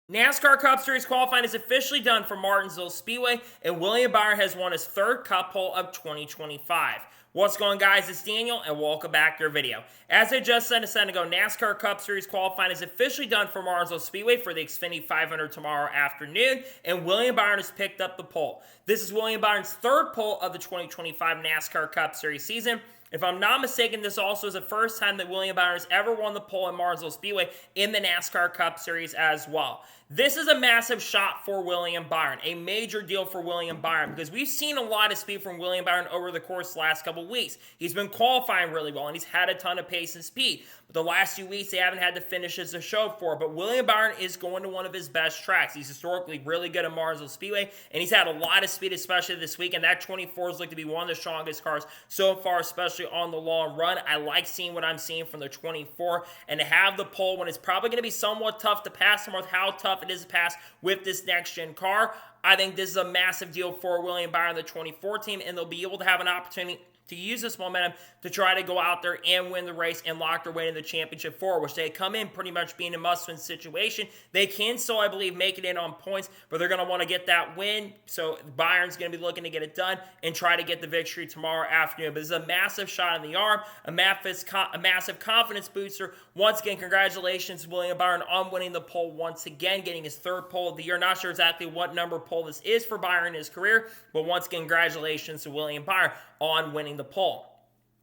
NASCAR Cup Series qualifying is officially done for Martinsville Speedway, and William Byron has won his third Cup pole of 2025. What's going on, guys? It's Daniel, and welcome back to our video. As I just said a second ago, NASCAR Cup Series qualifying is officially done for Martinsville Speedway for the Xfinity 500 tomorrow afternoon, and William Byron has picked up the pole. This is William Byron's third pole of the 2025 NASCAR Cup Series season. If I'm not mistaken, this also is the first time that William Byron has ever won the pole in Martinsville Speedway in the NASCAR Cup Series as well. This is a massive shot for William Byron, a major deal for William Byron, because we've seen a lot of speed from William Byron over the course of the last couple of weeks. He's been qualifying really well, and he's had a ton of pace and speed. But the last few weeks, they haven't had the finishes to show for. But William Byron is going to one of his best tracks. He's historically really good at Martinsville Speedway, and he's had a lot of speed, especially this week, and that 24 is looked to be one of the strongest cars so far, especially on the long run. I like seeing what I'm seeing from the 24, and to have the pole when it's probably going to be somewhat tough to pass him, with how tough it is to pass with this next-gen car. I think this is a massive deal for William Byron, the 24 team, and they'll be able to have an opportunity to use this momentum to try to go out there and win the race and lock their way into the championship four, which they come in pretty much being a must-win situation. They can still, I believe, make it in on points, but they're going to want to get that win. So Byron's going to be looking to get it done and try to get the victory tomorrow afternoon. But this is a massive shot in the arm, a massive confidence booster. Once again, congratulations to William Byron on winning the pole once again, getting his third pole of the year. Not sure exactly what number pole this is for Byron in his career, but once again, congratulations to William Byron on winning the pole.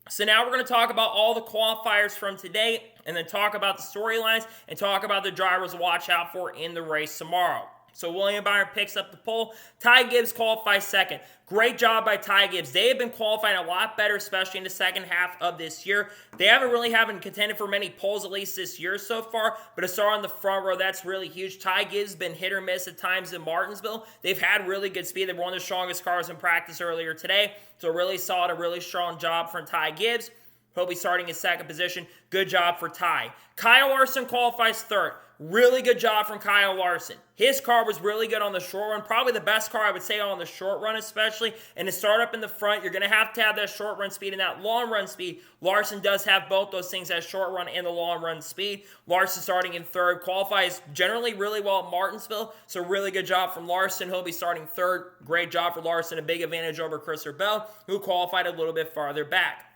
So now we're going to talk about all the qualifiers from today, and then talk about the storylines and talk about the drivers to watch out for in the race tomorrow. So William Byron picks up the pole. Ty Gibbs qualifies second. Great job by Ty Gibbs. They have been qualifying a lot better, especially in the second half of this year. They haven't contended for many poles, at least this year so far, but a star on the front row, that's really huge. Ty Gibbs has been hit or miss at times in Martinsville. They've had really good speed. They've won the strongest cars in practice earlier today. So really solid, a really strong job from Ty Gibbs. He'll be starting in second position. Good job for Ty. Kyle Larson qualifies third. Really good job from Kyle Larson. His car was really good on the short run. Probably the best car, I would say, on the short run especially. And to start up in the front, you're going to have that short run speed and that long run speed. Larson does have both those things, that short run and the long run speed. Larson starting in third. Qualifies generally really well at Martinsville. So really good job from Larson. He'll be starting third. Great job for Larson. A big advantage over Christopher Bell, who qualified a little bit farther back.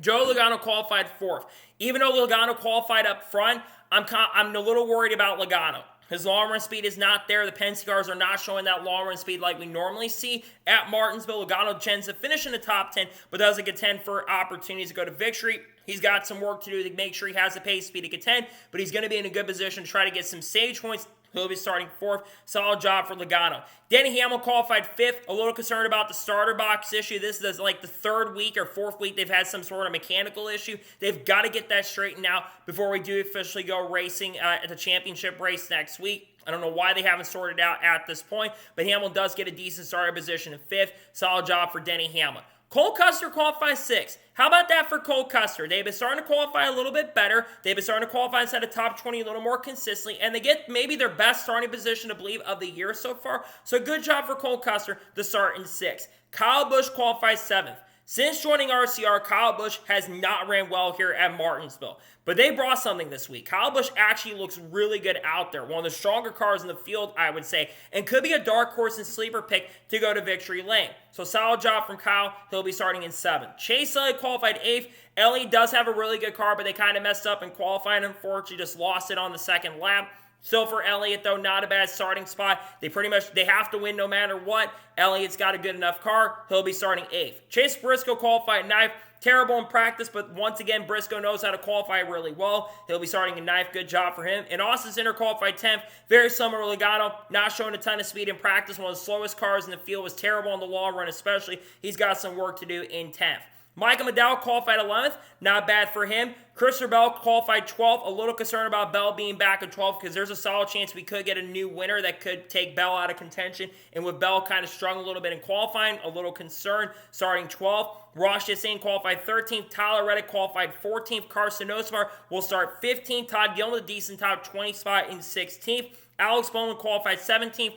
Joe Logano qualified fourth. Even though Logano qualified up front, I'm a little worried about Logano. His long run speed is not there. The Penske cars are not showing that long run speed like we normally see at Martinsville. Logano tends to finish in the top 10, but doesn't contend for opportunities to go to victory. He's got some work to do to make sure he has the pace speed to contend, but he's going to be in a good position to try to get some stage points. He'll be starting fourth. Solid job for Logano. Denny Hamlin qualified fifth. A little concerned about the starter box issue. This is like the third week or fourth week they've had some sort of mechanical issue. They've got to get that straightened out before we do officially go racing at the championship race next week. I don't know why they haven't sorted it out at this point, but Hamlin does get a decent starter position in fifth. Solid job for Denny Hamlin. Cole Custer qualifies sixth. How about that for Cole Custer? They've been starting to qualify a little bit better. They've been starting to qualify inside the top 20 a little more consistently, and they get maybe their best starting position, I believe, of the year so far. So good job for Cole Custer to start in sixth. Kyle Busch qualifies seventh. Since joining RCR, Kyle Busch has not ran well here at Martinsville. But they brought something this week. Kyle Busch actually looks really good out there. One of the stronger cars in the field, I would say. And could be a dark horse and sleeper pick to go to victory lane. So solid job from Kyle. He'll be starting in seventh. Chase Elliott qualified eighth. Elliott does have a really good car, but they kind of messed up in qualifying. Unfortunately, just lost it on the second lap. Still for Elliott, though, not a bad starting spot. They have to win no matter what. Elliott's got a good enough car. He'll be starting eighth. Chase Briscoe qualified ninth. Terrible in practice, but once again, Briscoe knows how to qualify really well. He'll be starting in ninth. Good job for him. And Austin Center qualified 10th. Very similar to Logano. Not showing a ton of speed in practice. One of the slowest cars in the field. Was terrible on the long run especially. He's got some work to do in 10th. Michael McDowell qualified 11th. Not bad for him. Christopher Bell qualified 12th. A little concerned about Bell being back in 12th because there's a solid chance we could get a new winner that could take Bell out of contention. And with Bell kind of struggling a little bit in qualifying, a little concerned starting 12th. Ross Chastain qualified 13th. Tyler Reddick qualified 14th. Carson Osbar will start 15th. Todd Gilman, a decent top 20 spot in 16th. Alex Bowman qualified 17th.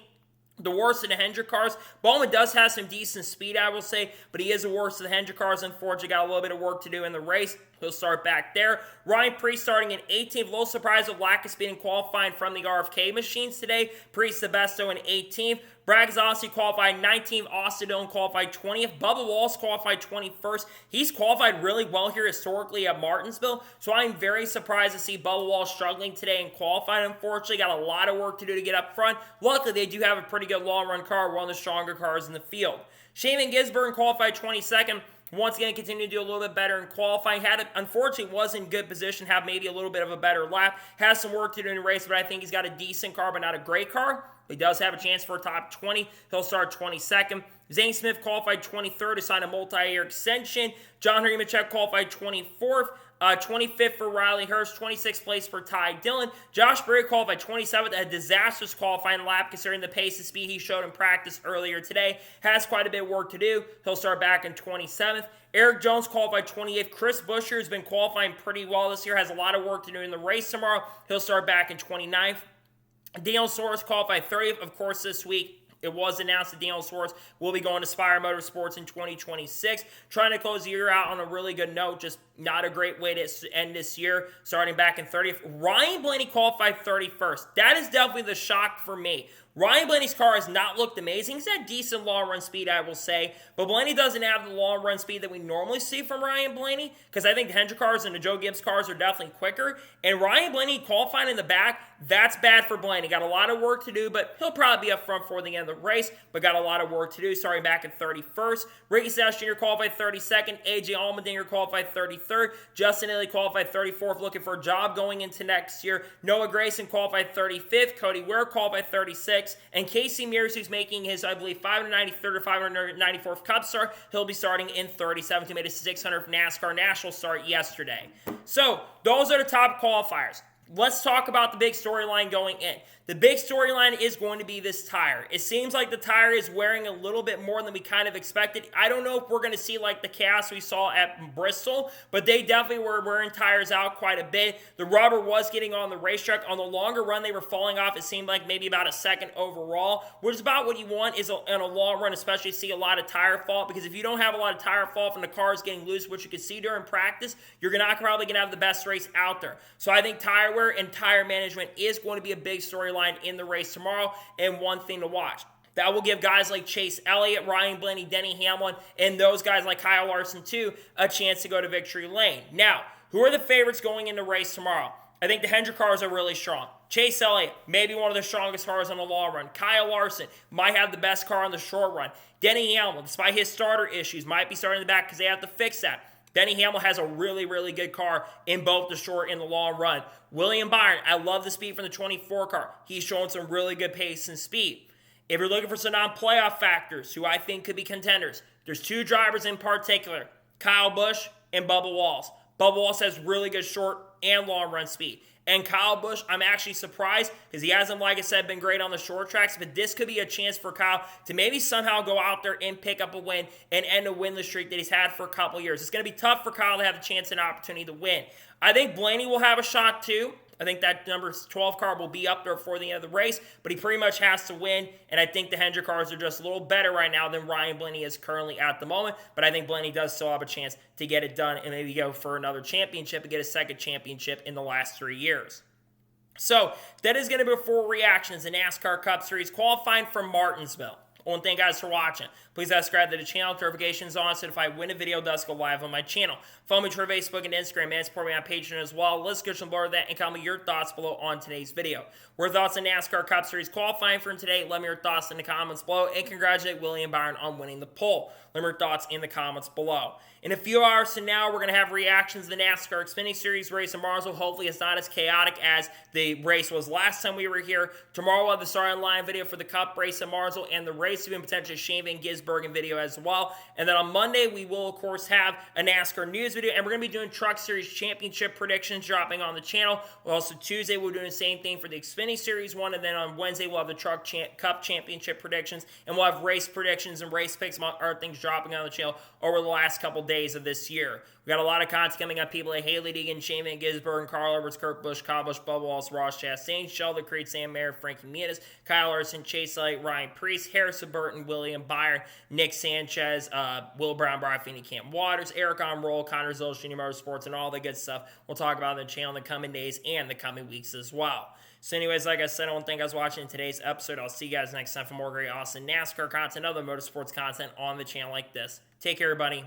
The worst of the Hendrick cars. Bowman does have some decent speed, I will say, but he is the worst of the Hendrick cars. Unfortunately, got a little bit of work to do in the race. He'll start back there. Ryan Preece starting in 18th. A little surprised with lack of speed in qualifying from the RFK machines today. Preece the best though in 18th. Brad Keselowski qualified 19th. Austin Dillon qualified 20th. Bubba Wallace qualified 21st. He's qualified really well here historically at Martinsville, so I'm very surprised to see Bubba Wallace struggling today in qualifying. Unfortunately, got a lot of work to do to get up front. Luckily, they do have a pretty good long-run car, one of the stronger cars in the field. Shane Van Gisbergen qualified 22nd. Once again, continue to do a little bit better in qualifying. Unfortunately, was in good position, have maybe a little bit of a better lap. Has some work to do in the race, but I think he's got a decent car, but not a great car. He does have a chance for a top 20. He'll start 22nd. Zane Smith qualified 23rd to sign a multi-year extension. John Nemechek qualified 24th. 25th for Riley Hurst, 26th place for Ty Dillon. Josh Berry qualified 27th, a disastrous qualifying lap considering the pace and speed he showed in practice earlier today. Has quite a bit of work to do. He'll start back in 27th. Eric Jones qualified 28th. Chris Buescher has been qualifying pretty well this year, has a lot of work to do in the race tomorrow. He'll start back in 29th. Daniel Suarez qualified 30th. Of course, this week, it was announced that Daniel Suarez will be going to Spire Motorsports in 2026. Trying to close the year out on a really good note. Just not a great way to end this year. Starting back in 30th. Ryan Blaney qualified 31st. That is definitely the shock for me. Ryan Blaney's car has not looked amazing. He's had decent long-run speed, I will say. But Blaney doesn't have the long-run speed that we normally see from Ryan Blaney. Because I think the Hendrick cars and the Joe Gibbs cars are definitely quicker. And Ryan Blaney qualifying in the back, that's bad for Blaney. Got a lot of work to do, but he'll probably be up front for the end of the race. But got a lot of work to do, starting back at 31st. Ricky Stenhouse Jr. qualified 32nd. AJ Allmendinger qualified 33rd. Justin Haley qualified 34th, looking for a job going into next year. Noah Gragson qualified 35th. Cody Ware qualified 36th. And Casey Mears, who's making his, I believe, 593rd or 594th Cup start, he'll be starting in 37th. He made his 600th NASCAR National start yesterday. So, those are the top qualifiers. Let's talk about the big storyline going in. The big storyline is going to be this tire. It seems like the tire is wearing a little bit more than we kind of expected. I don't know if we're going to see like the chaos we saw at Bristol, but they definitely were wearing tires out quite a bit. The rubber was getting on the racetrack. On the longer run, they were falling off. It seemed like maybe about a second overall, which is about what you want is in a long run, especially see a lot of tire fall, because if you don't have a lot of tire fall from the cars getting loose, which you can see during practice, you're not probably going to have the best race out there. So I think tire wear and tire management is going to be a big storyline in the race tomorrow, and one thing to watch. That will give guys like Chase Elliott, Ryan Blaney, Denny Hamlin, and those guys like Kyle Larson too a chance to go to victory lane. Now, who are the favorites going into the race tomorrow? I think the Hendrick cars are really strong. Chase Elliott, maybe one of the strongest cars on the long run. Kyle Larson might have the best car on the short run. Denny Hamlin, despite his starter issues, might be starting in the back because they have to fix that. Denny Hamlin has a really, really good car in both the short and the long run. William Byron, I love the speed from the 24 car. He's showing some really good pace and speed. If you're looking for some non-playoff factors who I think could be contenders, there's two drivers in particular, Kyle Busch and Bubba Wallace. Bubba Wallace has really good short and long run speed. And Kyle Busch, I'm actually surprised because he hasn't, like I said, been great on the short tracks, but this could be a chance for Kyle to maybe somehow go out there and pick up a win and end a winless streak that he's had for a couple years. It's going to be tough for Kyle to have a chance and opportunity to win. I think Blaney will have a shot too. I think that number 12 car will be up there before the end of the race, but he pretty much has to win, and I think the Hendrick cars are just a little better right now than Ryan Blaney is currently at the moment, but I think Blaney does still have a chance to get it done and maybe go for another championship and get a second championship in the last 3 years. So, that is going to be 4 reactions in NASCAR Cup Series qualifying from Martinsville. I want to thank you guys for watching. Please subscribe to the channel, notifications on, so if I win a video, it does go live on my channel. Follow me on Facebook and Instagram, and support me on Patreon as well. Let's get some more of that and comment your thoughts below on today's video. What are thoughts on NASCAR Cup Series qualifying from today? Let me know your thoughts in the comments below, and congratulate William Byron on winning the poll. Let me know your thoughts in the comments below. In a few hours from now, we're going to have reactions to the NASCAR Xfinity Series race in Martinsville. Hopefully, it's not as chaotic as the race was last time we were here. Tomorrow, we'll have the starting line video for the Cup race in Martinsville and the race to potentially Shane Van Gisbergen video as well. And then on Monday, we will, of course, have a NASCAR news video, and we're going to be doing Truck Series Championship predictions dropping on the channel. Also, Tuesday, we're doing the same thing for the Xfinity Series one, and then on Wednesday, we'll have the Truck Cup Championship predictions, and we'll have race predictions and race picks, among other things, dropping on the channel over the last couple days of this year. We got a lot of content coming up. People like Haley Deegan, Shane Van Gisbergen, Carl Edwards, Kurt Busch, Kyle Busch, Bubba Wallace, Ross Chastain, Sheldon Creed, Sam Mayer, Frankie Muniz, Kyle Larson, Chase Elliott, Ryan Preece, Harrison Harrison Burton, William Byron, Nick Sanchez, Will Brown, Brian Feeney, Cam Waters, Eric on Roll, Connor Zolsh, Junior Motorsports, and all the good stuff we'll talk about on the channel in the coming days and the coming weeks as well. So anyways, like I said, I want to thank you guys for watching today's episode. I'll see you guys next time for more great, awesome NASCAR content, other motorsports content on the channel like this. Take care, everybody.